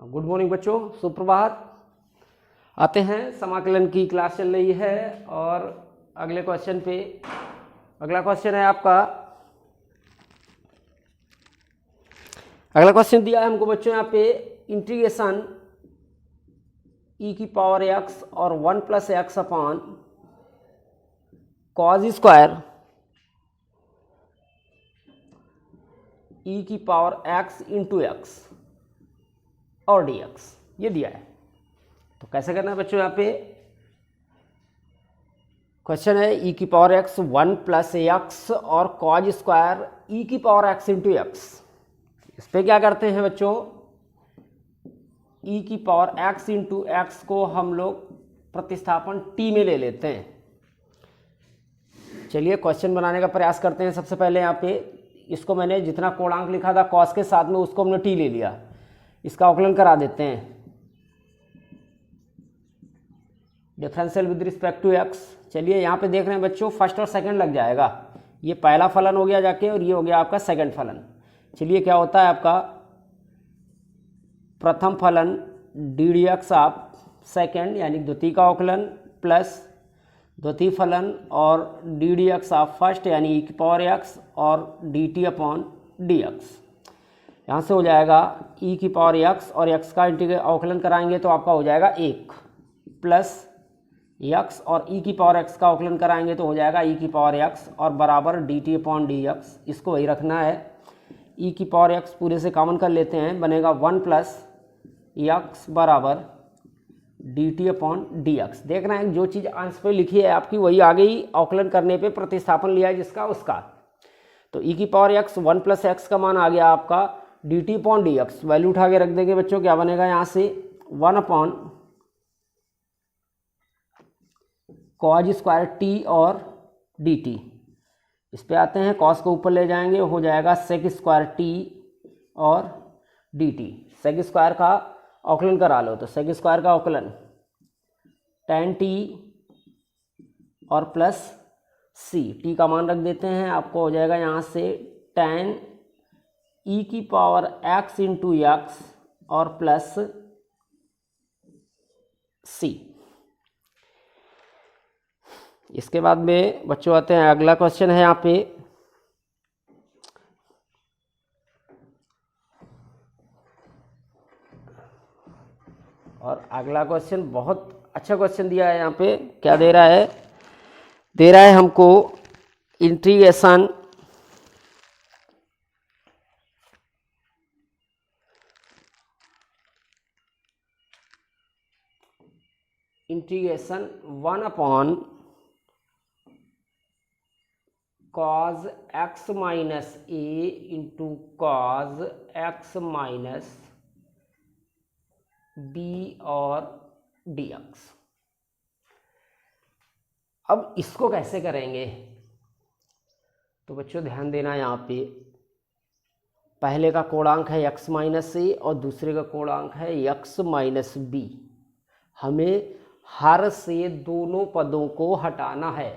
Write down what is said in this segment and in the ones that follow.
Good morning बच्चों, सुप्रभात। आते हैं, समाकलन की क्लास चल रही है और अगले क्वेश्चन पे। अगला क्वेश्चन है आपका, अगला क्वेश्चन दिया है हमको बच्चों यहाँ पे इंटीग्रेशन e की पावर x और 1 plus x upon cos square e की पावर x इंटू एक्स और dx, ये दिया है। तो कैसे करना है बच्चों, यहाँ पे क्वेश्चन है e की पावर x 1 प्लस एक्स और कॉज स्क्वायर e की पावर x इंटू एक्स। इस पे क्या करते हैं बच्चों, e की पावर x इंटू एक्स को हम लोग प्रतिस्थापन t में ले लेते हैं। चलिए क्वेश्चन बनाने का प्रयास करते हैं। सबसे पहले यहाँ पे इसको मैंने जितना कोणांक लिखा था cos के साथ में उसको हमने t ले लिया, इसका अवकलन करा देते हैं। Differential with respect to x। चलिए यहाँ पे देख रहे हैं बच्चों, फर्स्ट और सेकंड लग जाएगा। ये पहला फलन हो गया जाके और ये हो गया आपका सेकंड फलन। चलिए क्या होता है आपका, प्रथम फलन डी डी एक्स आप सेकेंड यानी द्वितीय का अवकलन प्लस द्वितीय फलन और डी डी एक्स आप फर्स्ट यानी ई की पावर एक्स और D T upon D x. यहाँ से हो जाएगा ई की पावर एक्स और एक्स का अवकलन कराएंगे तो आपका हो जाएगा 1 प्लस एक्स और ई की पावर एक्स का अवकलन कराएंगे तो हो जाएगा ई की पावर एक्स और बराबर D T upon D x. इसको वही रखना है। ई की पावर एक्स पूरे से कॉमन कर लेते हैं, बनेगा 1 प्लस एक्स बराबर D T upon D x. देख रहे हैं जो चीज़ अंश पे लिखी है आपकी वही आगे ही अवकलन करने पे प्रतिस्थापन लिया है जिसका उसका। तो ई की पावर एक्स 1 प्लस एक्स का मान आ गया आपका D T upon D x. Value उठा के रख देंगे बच्चों, क्या बनेगा यहाँ से 1 अपॉन कॉज स्क्वायर टी और डी टी। इस पे आते हैं, कॉस को ऊपर ले जाएंगे, हो जाएगा सेक स्क्वायर टी और डी टी। सेक स्क्वायर का अवकलन करा लो तो सेक स्क्वायर का अवकलन tan टी और प्लस सी, टी का मान रख देते हैं, आपको हो जाएगा यहाँ से tan ई की पावर x इंटू एक्स और प्लस सी। इसके बाद में बच्चों आते हैं, अगला क्वेश्चन है यहाँ पे और अगला क्वेश्चन बहुत अच्छा क्वेश्चन दिया है। यहाँ पे क्या दे रहा है, दे रहा है हमको integration integration 1 upon cos x minus A into cos x minus B और डी एक्स। अब इसको कैसे करेंगे तो बच्चों ध्यान देना, यहाँ पे पहले का कोणांक है x माइनस ए और दूसरे का कोणांक है x माइनस बी। हमें हर से दोनों पदों को हटाना है।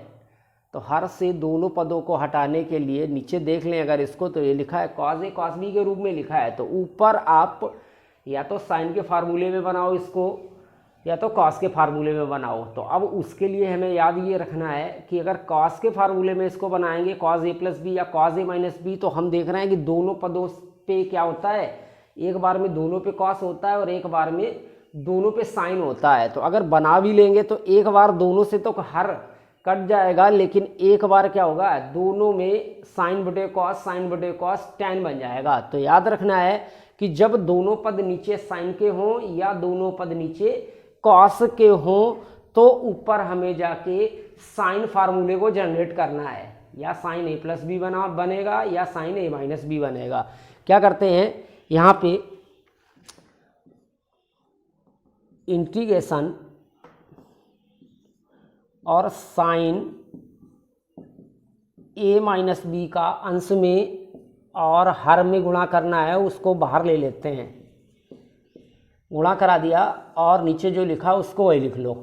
तो हर से दोनों पदों को हटाने के लिए नीचे देख लें अगर इसको, तो ये लिखा है कॉस ए कॉस बी के रूप में लिखा है। तो ऊपर आप या तो साइन के फार्मूले में बनाओ इसको या तो कॉस के फार्मूले में बनाओ। तो अब उसके लिए हमें याद ये रखना है कि अगर कॉस के फार्मूले में इसको बनाएंगे कॉस ए प्लस बी या कॉस ए माइनस बी, तो हम देख रहे हैं कि दोनों पदों पे क्या होता है, एक बार में दोनों पे कॉस होता है और एक बार में दोनों पे साइन होता है। तो अगर बना भी लेंगे तो एक बार दोनों से तो हर कट जाएगा, लेकिन एक बार क्या होगा, दोनों में साइन बटे कॉस tan बन जाएगा। तो याद रखना है कि जब दोनों पद नीचे साइन के हों या दोनों पद नीचे कॉस के हों तो ऊपर हमें जाके साइन फार्मूले को जनरेट करना है। या साइन ए प्लस बी बनेगा या साइन ए माइनस बी बनेगा। क्या करते हैं यहाँ पे, इंटीग्रेशन और साइन ए माइनस बी का अंश में और हर में गुणा करना है, उसको बाहर ले लेते हैं। गुणा करा दिया और नीचे जो लिखा उसको वही लिख लो,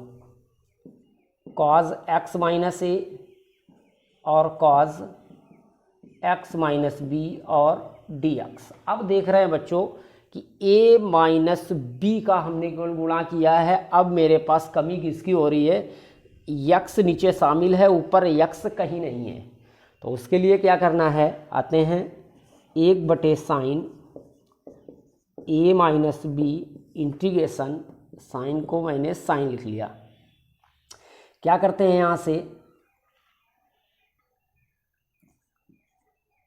कॉज एक्स माइनस ए और कॉज एक्स माइनस बी और डी एक्स। अब देख रहे हैं बच्चों कि a माइनस बी का हमने केवल गुणा किया है। अब मेरे पास कमी किसकी हो रही है, यक्स नीचे शामिल है, ऊपर यक्स कहीं नहीं है। तो उसके लिए क्या करना है, आते हैं 1/sin a minus B integration, sine को मैंने साइन लिख लिया। क्या करते हैं यहाँ से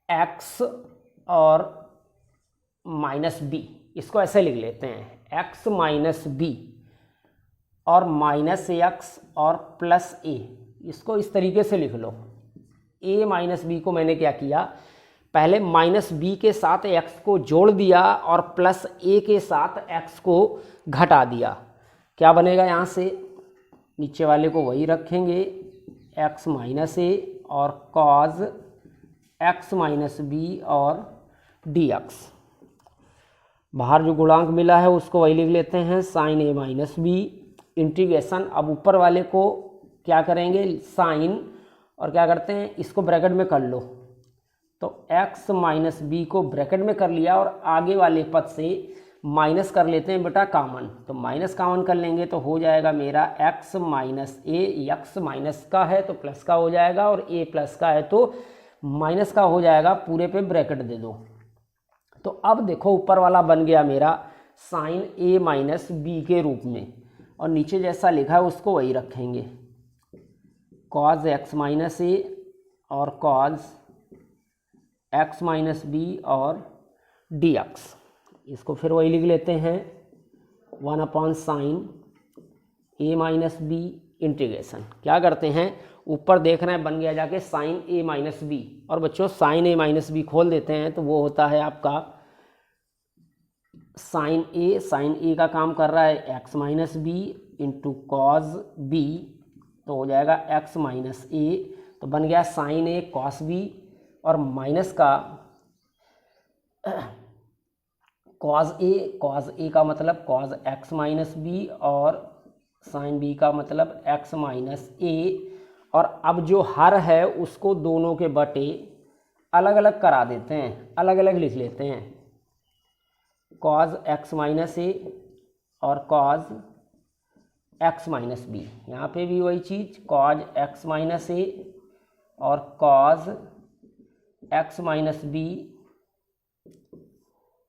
x और माइनस बी, इसको ऐसे लिख लेते हैं x माइनस बी और माइनस एक्स और प्लस ए, इसको इस तरीके से लिख लो। a माइनस बी को मैंने क्या किया, पहले माइनस बी के साथ x को जोड़ दिया और प्लस a के साथ x को घटा दिया। क्या बनेगा, यहाँ से नीचे वाले को वही रखेंगे x माइनस ए और कॉज x माइनस बी और dx। बाहर जो गुणांक मिला है उसको वही लिख लेते हैं sine a minus B integration. अब ऊपर वाले को क्या करेंगे, साइन, और क्या करते हैं इसको ब्रैकेट में कर लो। तो x माइनस बी को ब्रैकेट में कर लिया और आगे वाले पद से माइनस कर लेते हैं बेटा कॉमन। तो माइनस कॉमन कर लेंगे तो हो जाएगा मेरा x माइनस ए, x माइनस का है तो प्लस का हो जाएगा और a प्लस का है तो माइनस का हो जाएगा, पूरे पे ब्रैकेट दे दो। तो अब देखो ऊपर वाला बन गया मेरा साइन a माइनस बी के रूप में, और नीचे जैसा लिखा है उसको वही रखेंगे कॉज x माइनस ए और कॉज x माइनस बी और dx। इसको फिर वही लिख लेते हैं 1/sin a minus B integration. क्या करते हैं, ऊपर देख रहे हैं बन गया जाके साइन a माइनस बी, और बच्चों साइन a माइनस बी खोल देते हैं तो वो होता है आपका साइन a का काम कर रहा है x minus B into cos B, तो हो जाएगा x माइनस ए, तो बन गया साइन a कॉस बी, और माइनस का कॉज ए का मतलब कॉज x माइनस बी और साइन बी का मतलब x माइनस ए। और अब जो हर है उसको दोनों के बटे अलग अलग करा देते हैं, अलग अलग लिख लेते हैं कॉज x माइनस ए और कॉज x माइनस बी। यहाँ पे भी वही चीज़ कॉज x माइनस ए और कॉज x माइनस बी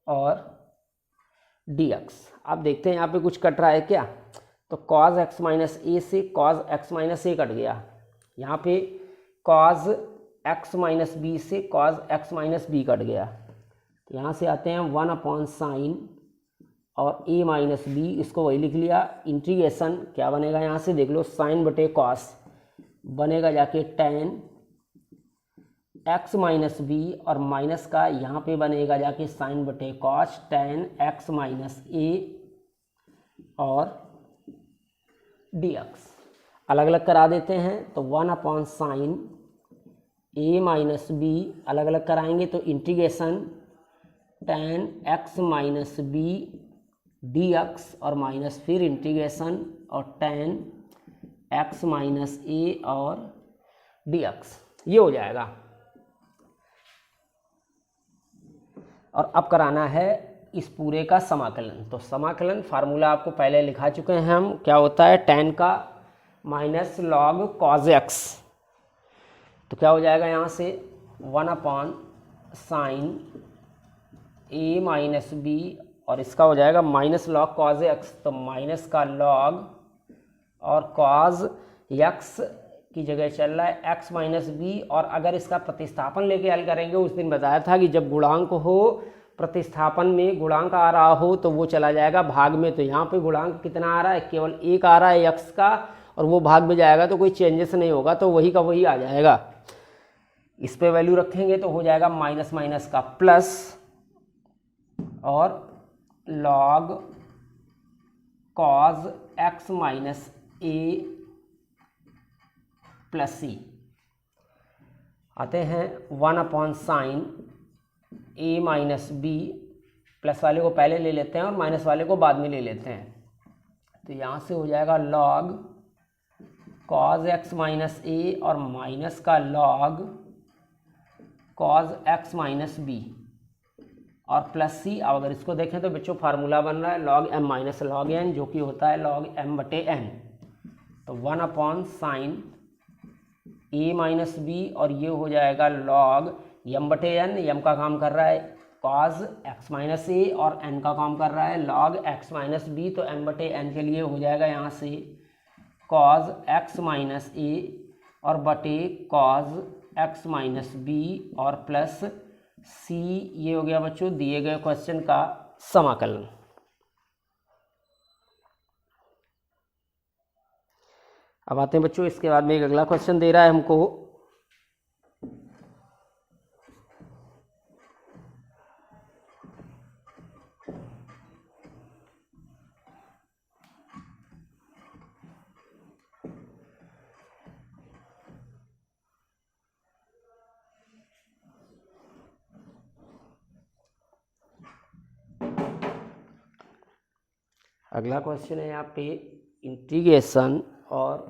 और dx। अब देखते हैं यहाँ पे कुछ कट रहा है क्या, तो cos x माइनस ए से cos x minus A cut गया, यहाँ पे cos x माइनस बी से cos x minus B cut गया। तो यहाँ से आते हैं 1/sin और a माइनस बी, इसको वही लिख लिया इंटीग्रेशन। क्या बनेगा यहाँ से देख लो, साइन बटे कॉस बनेगा जाके tan x माइनस बी, और माइनस का यहाँ पे बनेगा जाके साइन बटे cos tan x minus A और dx। अलग अलग करा देते हैं तो 1/sin a माइनस बी अलग अलग कराएंगे तो integration tan x minus B dx, और माइनस फिर इंटीग्रेशन और tan x माइनस ए और dx, ये हो जाएगा। और अब कराना है इस पूरे का समाकलन। तो समाकलन फार्मूला आपको पहले लिखा चुके हैं हम, क्या होता है tan का माइनस लॉग cos x। तो क्या हो जाएगा यहाँ से 1/sin a माइनस बी, और इसका हो जाएगा माइनस लॉग cos x, तो माइनस का लॉग और cos x की जगह चल रहा है x माइनस बी। और अगर इसका प्रतिस्थापन लेके हल करेंगे, उस दिन बताया था कि जब गुणांक हो प्रतिस्थापन में गुणांक आ रहा हो तो वो चला जाएगा भाग में। तो यहाँ पे गुणांक कितना आ रहा है, केवल एक आ रहा है x का, और वो भाग में जाएगा तो कोई चेंजेस नहीं होगा, तो वही का वही आ जाएगा। इस पे वैल्यू रखेंगे तो हो जाएगा माइनस माइनस का प्लस और लॉग cos x माइनस ए प्लस सी। आते हैं 1/sin a minus B, plus वाले को पहले ले लेते हैं और माइनस वाले को बाद में ले लेते हैं। तो यहाँ से हो जाएगा log cos x minus A और माइनस का log cos x minus B, और प्लस सी। अब अगर इसको देखें तो बच्चों फार्मूला बन रहा है log m minus log n, जो कि होता है log m बटे n। तो 1 upon sine a minus B, और ये हो जाएगा log m बटे n। m का काम कर रहा है cos x माइनस ए, और n का काम कर रहा है log x माइनस बी। तो m बटे n के लिए हो जाएगा यहाँ से cos x माइनस ए और बटे cos x माइनस बी और प्लस c। ये हो गया बच्चों दिए गए क्वेश्चन का समाकलन। अब आते हैं बच्चों, इसके बाद में एक अगला क्वेश्चन दे रहा है हमको। अगला क्वेश्चन है यहाँ पे इंटीग्रेशन और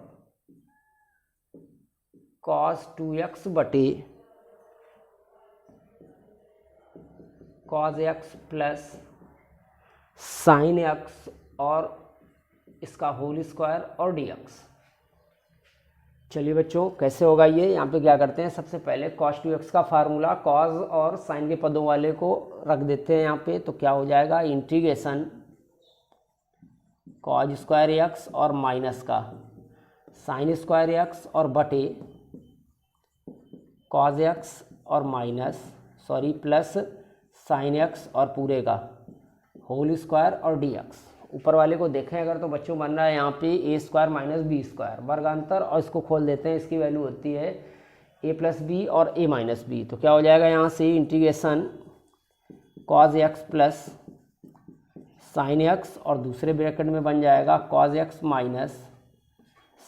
cos 2x बटे cos x plus sine x और इसका होल स्क्वायर और dx। चलिए बच्चों कैसे होगा ये, यहाँ पे क्या करते हैं, सबसे पहले cos 2x का फार्मूला cos और साइन के पदों वाले को रख देते हैं यहाँ पे। तो क्या हो जाएगा, इंटीग्रेशन cos स्क्वायर x और माइनस का साइन स्क्वायर x और बटे cos x और माइनस प्लस साइन x और पूरे का होल स्क्वायर और dx। ऊपर वाले को देखें अगर तो बच्चों बन रहा है यहाँ पे a square minus B square वर्गांतर, और इसको खोल देते हैं, इसकी वैल्यू होती है a प्लस बी और a माइनस बी। तो क्या हो जाएगा यहाँ से integration cos x plus sine x और दूसरे ब्रैकेट में बन जाएगा cos x minus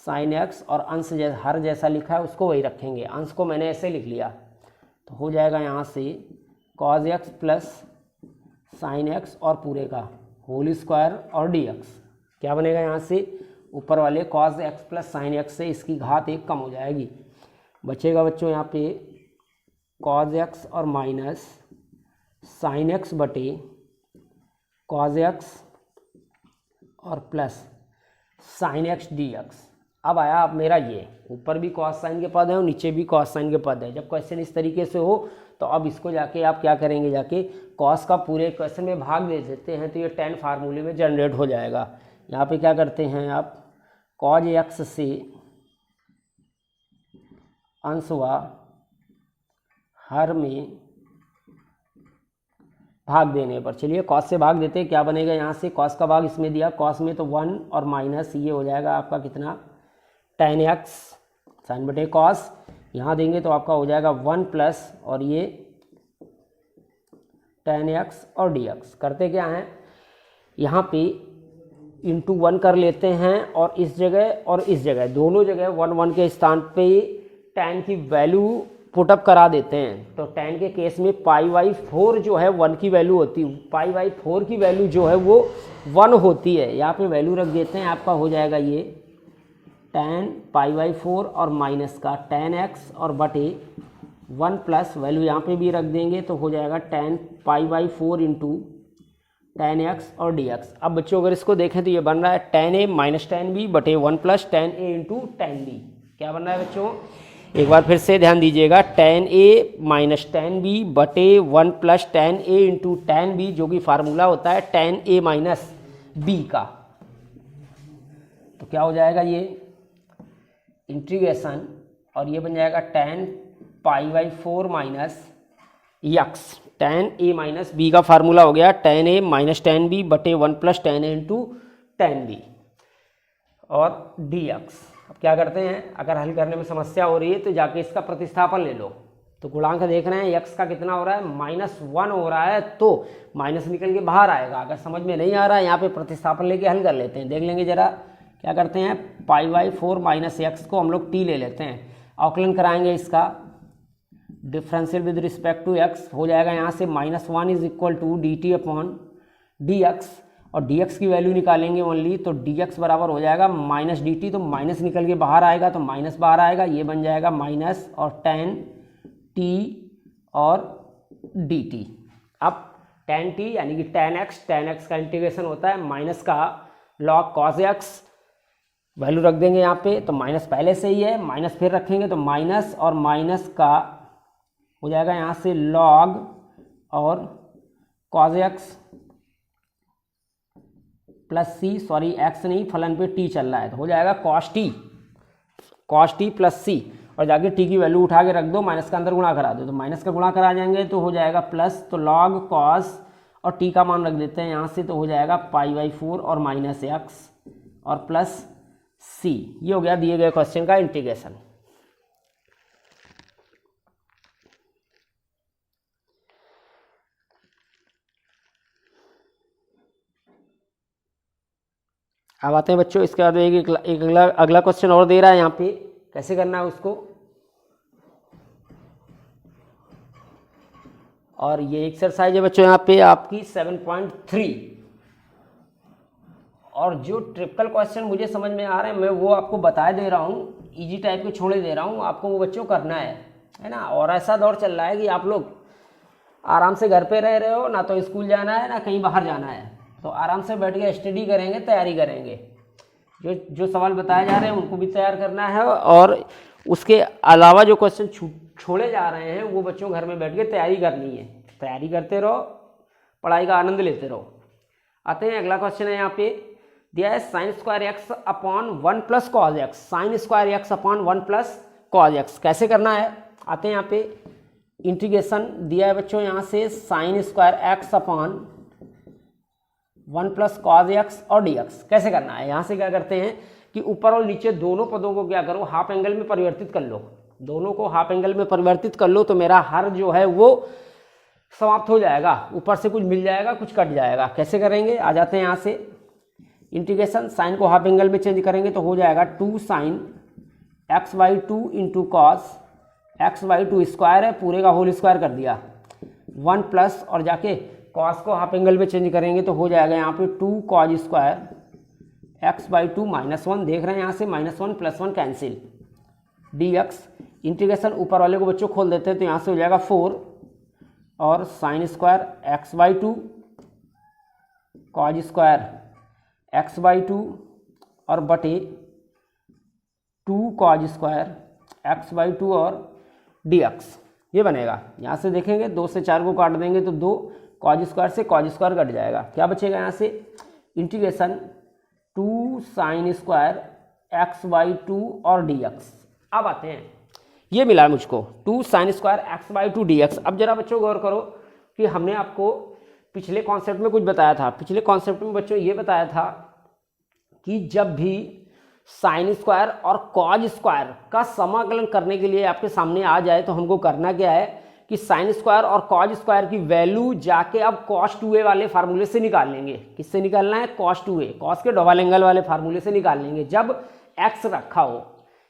sine x, और अंश हर जैसा लिखा है उसको वही रखेंगे, अंश को मैंने ऐसे लिख लिया। तो हो जाएगा यहाँ से cos x plus sine x और पूरे का होल स्क्वायर और dx। क्या बनेगा यहाँ से, ऊपर वाले cos x plus sine x से इसकी घात 1 कम हो जाएगी, बचेगा बच्चों यहाँ पे cos x और माइनस साइन x बटे cos x और प्लस साइन x dx। अब आया अब मेरा ये ऊपर भी cos साइन के पद है और नीचे भी cos साइन के पद है। जब क्वेश्चन इस तरीके से हो तो अब इसको जाके आप क्या करेंगे, जाके cos का पूरे क्वेश्चन में भाग दे देते हैं, तो ये tan फार्मूले में जनरेट हो जाएगा। यहाँ पे क्या करते हैं आप, cos x से अंशवा हर में भाग देने पर, चलिए cos से भाग देते हैं, क्या बनेगा यहाँ से, cos का भाग इसमें दिया, cos में तो 1 और माइनस ये हो जाएगा आपका कितना tan x साइन बटे cos, यहाँ देंगे तो आपका हो जाएगा 1 प्लस और ये tan x और dx। करते क्या हैं, यहाँ पे इंटू 1 कर लेते हैं, और इस जगह और इस जगह दोनों जगह 1 1 के स्थान पे tan की वैल्यू पुटअप करा देते हैं। तो tan के केस में π/4 जो है 1 की वैल्यू होती है, π/4 की वैल्यू जो है वो 1 होती है। यहाँ पे वैल्यू रख देते हैं, आपका हो जाएगा ये tan π/4 और माइनस का tan x और बटे 1 प्लस वैल्यू यहाँ पे भी रख देंगे, तो हो जाएगा tan π/4 इंटू tan x और dx। अब बच्चों अगर इसको देखें तो ये बन रहा है tan a minus tan b बटे 1 plus tan a into tan b। क्या बन रहा है बच्चों, एक बार फिर से ध्यान दीजिएगा, tan a minus tan b बटे 1 plus tan a into tan b, जो कि फार्मूला होता है tan a माइनस b का। तो क्या हो जाएगा ये इंटीग्रेशन, और ये बन जाएगा tan π/4 minus x, tan a minus b का फार्मूला हो गया tan a minus tan b बटे 1 plus tan a into tan b और dx। अब क्या करते हैं, अगर हल करने में समस्या हो रही है तो जाके इसका प्रतिस्थापन ले लो। तो गुणांक देख रहे हैं x का कितना हो रहा है, -1 हो रहा है, तो माइनस निकल के बाहर आएगा। अगर समझ में नहीं आ रहा है, यहाँ पे प्रतिस्थापन लेके हल कर लेते हैं, देख लेंगे जरा क्या करते हैं, π/4 माइनस x को हम लोग t ले लेते हैं, अवकलन कराएंगे इसका differential with respect to x, हो जाएगा यहाँ से -1 is equal to dt upon dx, और dx की वैल्यू निकालेंगे ओनली, तो dx बराबर हो जाएगा माइनस dt, तो माइनस निकल के बाहर आएगा तो माइनस बाहर आएगा, ये बन जाएगा माइनस और tan t और dt। अब tan t यानी कि tan x का इंटीग्रेशन होता है माइनस का log cos x, वैल्यू रख देंगे यहाँ पे, तो माइनस पहले से ही है, माइनस फिर रखेंगे तो माइनस और माइनस का हो जाएगा यहाँ से log और cos x प्लस सी, सॉरी x नहीं, फलन पे t चल रहा है, तो हो जाएगा cos t प्लस सी, और जाके t की वैल्यू उठा के रख दो, माइनस का अंदर गुणा करा दो, तो माइनस का गुणा करा जाएंगे तो हो जाएगा प्लस, तो log cos और t का मान रख देते हैं यहाँ से, तो हो जाएगा π/4 और माइनस x और प्लस c। ये हो गया दिए गए क्वेश्चन का इंटीग्रेशन। अब आते हैं बच्चों, इसके बाद एक अगला क्वेश्चन और दे रहा है यहाँ पे, कैसे करना है उसको, और ये एक्सरसाइज है बच्चों यहाँ पे आपकी 7.3, और जो ट्रिपल क्वेश्चन मुझे समझ में आ रहे हैं मैं वो आपको बता दे रहा हूँ, इजी टाइप के छोड़े दे रहा हूँ, आपको वो बच्चों करना है ना। और ऐसा दौर चल रहा है कि आप लोग आराम से घर पे रह रहे हो, ना तो स्कूल जाना है ना कहीं बाहर जाना है, तो आराम से बैठ के स्टडी करेंगे, तैयारी करेंगे, जो सवाल बताए जा रहे हैं उनको भी तैयार करना है, और उसके अलावा जो क्वेश्चन छोड़े जा रहे हैं वो बच्चों घर में बैठ के तैयारी करनी है। तैयारी करते रहो, पढ़ाई का आनंद लेते रहो। आते हैं अगला क्वेश्चन है यहाँ पे दिया है sine square x upon 1 plus cos x, sine square x upon 1 plus cos x कैसे करना है। आते हैं यहाँ पे इंटीग्रेशन दिया है बच्चों यहाँ से sine square x upon 1 plus cos x और डी एक्स कैसे करना है। यहाँ से क्या करते हैं कि ऊपर और नीचे दोनों पदों को क्या करो, हाफ एंगल में परिवर्तित कर लो, दोनों को हाफ एंगल में परिवर्तित कर लो, तो मेरा हर जो है वो समाप्त हो जाएगा, ऊपर से कुछ मिल जाएगा कुछ कट जाएगा। कैसे करेंगे, आ जाते हैं यहाँ से इंटीग्रेशन, साइन को हाफ एंगल में चेंज करेंगे तो हो जाएगा 2 sign x/2 into cos x/2 square है, पूरे का होल स्क्वायर कर दिया, 1 प्लस और जाके कॉस को हाफ एंगल में चेंज करेंगे तो हो जाएगा यहाँ पे 2 कॉज स्क्वायर x/2 -1, देख रहे हैं यहाँ से -1 + 1 कैंसिल, dx इंटीग्रेशन ऊपर वाले को बच्चों खोल देते हैं तो यहाँ से हो जाएगा 4 और sine square x/2 cause square x/2 और बटे 2 कॉज स्क्वायर x/2 और dx ये बनेगा। यहाँ से देखेंगे 2 से 4 को काट देंगे तो 2 कॉज स्क्वायर से कॉज स्क्वायर कट जाएगा, क्या बचेगा यहाँ से इंटीग्रेशन 2 साइन स्क्वायर x/2 और dx। अब आते हैं, ये मिला है मुझको 2 साइन स्क्वायर x/2 dx। अब जरा बच्चों गौर करो कि हमने आपको पिछले कॉन्सेप्ट में कुछ बताया था, पिछले कॉन्सेप्ट में बच्चों ये बताया था कि जब भी साइन स्क्वायर और कॉज स्क्वायर का समाकलन करने के लिए आपके सामने आ जाए तो हमको करना क्या है कि साइन स्क्वायर और कॉज स्क्वायर की वैल्यू जाके अब cos 2a वाले फार्मूले से निकाल लेंगे। किससे निकालना है, cos 2a, cos के डबल एंगल वाले फार्मूले से निकाल लेंगे जब x रखा हो,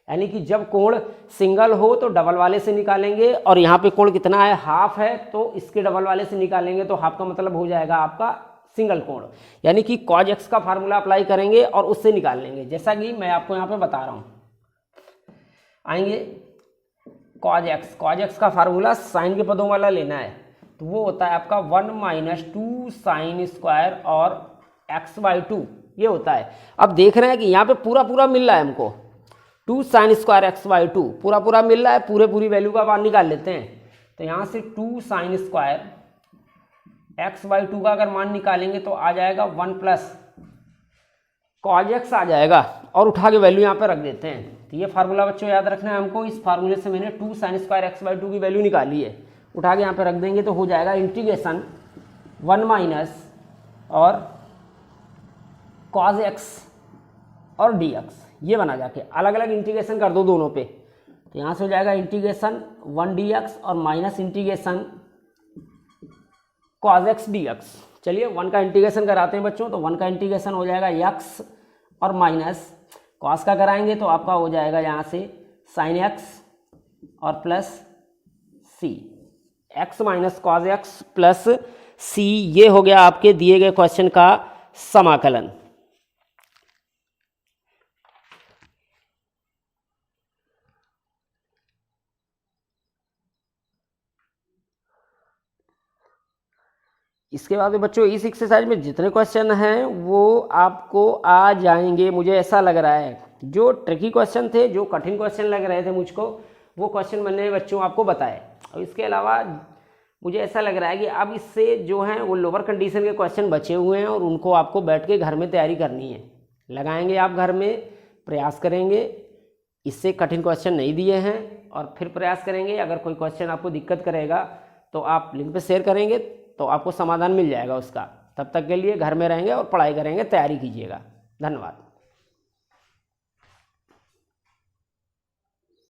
यानी कि जब कोण सिंगल हो तो डबल वाले से निकालेंगे, और यहाँ पे कोण कितना है, हाफ है, तो इसके डबल वाले से निकालेंगे, तो हाफ का मतलब हो जाएगा आपका सिंगल कोण, यानी कि cos x का फार्मूला अप्लाई करेंगे और उससे निकाल लेंगे, जैसा कि मैं आपको यहाँ पे बता रहा हूँ। आएंगे cos x का फार्मूला साइन के पदों वाला लेना है, तो वो होता है आपका 1 - 2 साइन स्क्वायर और x/2 ये होता है। अब देख रहे हैं कि यहाँ पे पूरा मिल रहा है हमको, 2 साइन स्क्वायर x/2 पूरा मिल रहा है, पूरी वैल्यू का मान निकाल लेते हैं, तो यहाँ से 2 साइन स्क्वायर x/2 का अगर मान निकालेंगे तो आ जाएगा 1 प्लस कॉज x आ जाएगा, और उठा के वैल्यू यहाँ पे रख देते हैं। तो ये फार्मूला बच्चों याद रखना है हमको, इस फार्मूले से मैंने 2 साइन स्क्वायर x/2 की वैल्यू निकाली है, उठा के यहाँ पे रख देंगे तो हो जाएगा इंटीग्रेशन 1 माइनस और कॉज x और dx ये बना, जाके अलग अलग इंटीग्रेशन कर दो दोनों पे, तो यहाँ से हो जाएगा इंटीग्रेशन 1 dx और minus integration cos x dx। चलिए 1 का इंटीग्रेशन कराते हैं बच्चों, तो 1 का इंटीग्रेशन हो जाएगा x और माइनस cos का कराएंगे तो आपका हो जाएगा यहाँ से sin x और plus c, x minus cos x plus c, ये हो गया आपके दिए गए क्वेश्चन का समाकलन। इसके बाद में बच्चों इस एक्सरसाइज में जितने क्वेश्चन हैं वो आपको आ जाएंगे, मुझे ऐसा लग रहा है। जो ट्रिकी क्वेश्चन थे, जो कठिन क्वेश्चन लग रहे थे मुझको, वो क्वेश्चन मैंने बच्चों आपको बताए। और इसके अलावा मुझे ऐसा लग रहा है कि अब इससे जो हैं वो लोअर कंडीशन के क्वेश्चन बचे हुए हैं और उनको आपको बैठ के घर में तैयारी करनी है। लगाएंगे आप घर में, प्रयास करेंगे, इससे कठिन क्वेश्चन नहीं दिए हैं, और फिर प्रयास करेंगे। अगर कोई क्वेश्चन आपको दिक्कत करेगा तो आप लिंक पे शेयर करेंगे तो आपको समाधान मिल जाएगा उसका। तब तक के लिए घर में रहेंगे और पढ़ाई करेंगे, तैयारी कीजिएगा। धन्यवाद।